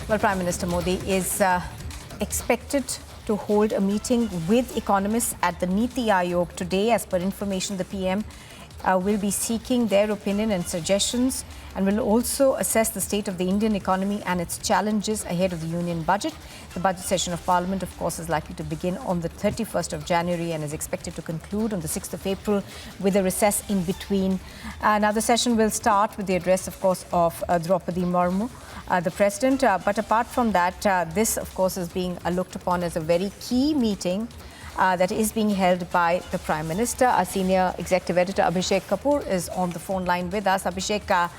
Well, Prime Minister Modi is expected to hold a meeting with economists at the Niti Aayog today. As per information, the PM will be seeking their opinion and suggestions and will also assess the state of the Indian economy and its challenges ahead of the union budget. The budget session of Parliament, of course, is likely to begin on the 31st of January and is expected to conclude on the 6th of April with a recess in between. Now, the session will start with the address, of course, of Draupadi Murmu, the President. But apart from that, this, of course, is being looked upon as a very key meeting that is being held by the Prime Minister. Our senior executive editor, Abhishek Kapoor, is on the phone line with us. Abhishek,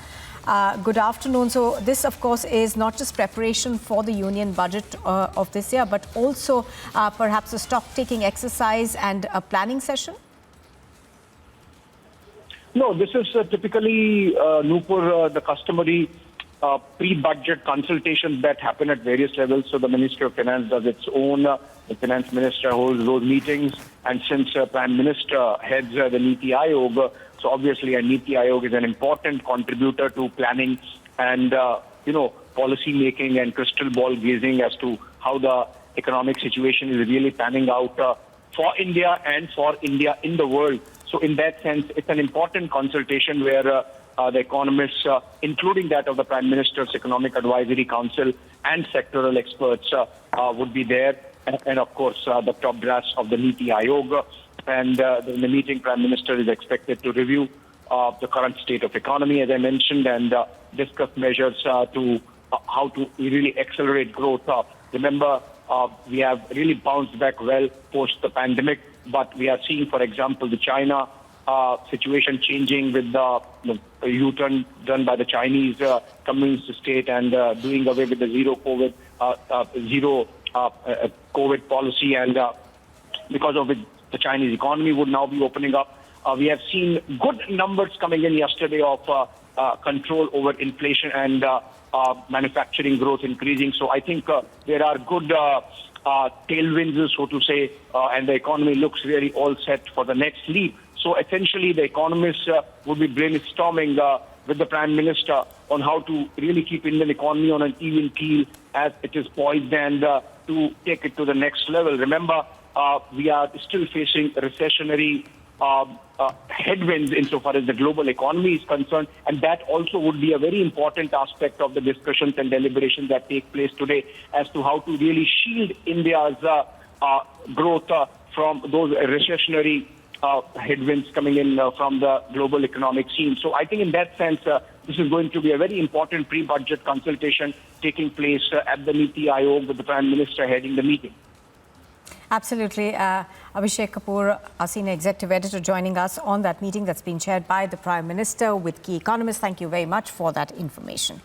good afternoon. So this, of course, is not just preparation for the union budget of this year, but also perhaps a stock-taking exercise and a planning session? No, this is typically, Nupur, the customary pre-budget consultations that happen at various levels. So the Ministry of Finance does its own, the Finance Minister holds those meetings, and since Prime Minister heads the Niti Aayog, so obviously a Niti Aayog is an important contributor to planning and, policy making and crystal ball gazing as to how the economic situation is really panning out for India and for India in the world. So in that sense, it's an important consultation where the economists, including that of the Prime Minister's Economic Advisory Council and sectoral experts would be there. And of course, the top brass of the Niti Aayog. And in the meeting, Prime Minister is expected to review the current state of economy, as I mentioned, and discuss measures to how to really accelerate growth. Remember, we have really bounced back well post the pandemic, but we are seeing, for example, the China situation changing with the U-turn done by the Chinese communist state and doing away with the zero COVID policy, and because of it, the Chinese economy would now be opening up. We have seen good numbers coming in yesterday of control over inflation and manufacturing growth increasing. So I think there are good tailwinds, so to say, and the economy looks really all set for the next leap. So essentially, the economists would be brainstorming with the Prime Minister on how to really keep Indian economy on an even keel as it is poised and to take it to the next level. Remember, we are still facing recessionary headwinds insofar as the global economy is concerned, and that also would be a very important aspect of the discussions and deliberations that take place today as to how to really shield India's growth from those recessionary headwinds coming in from the global economic scene. So I think in that sense, this is going to be a very important pre-budget consultation taking place at the Niti Aayog with the Prime Minister heading the meeting. Absolutely. Abhishek Kapoor, our senior executive editor, joining us on that meeting that's been chaired by the Prime Minister with key economists. Thank you very much for that information.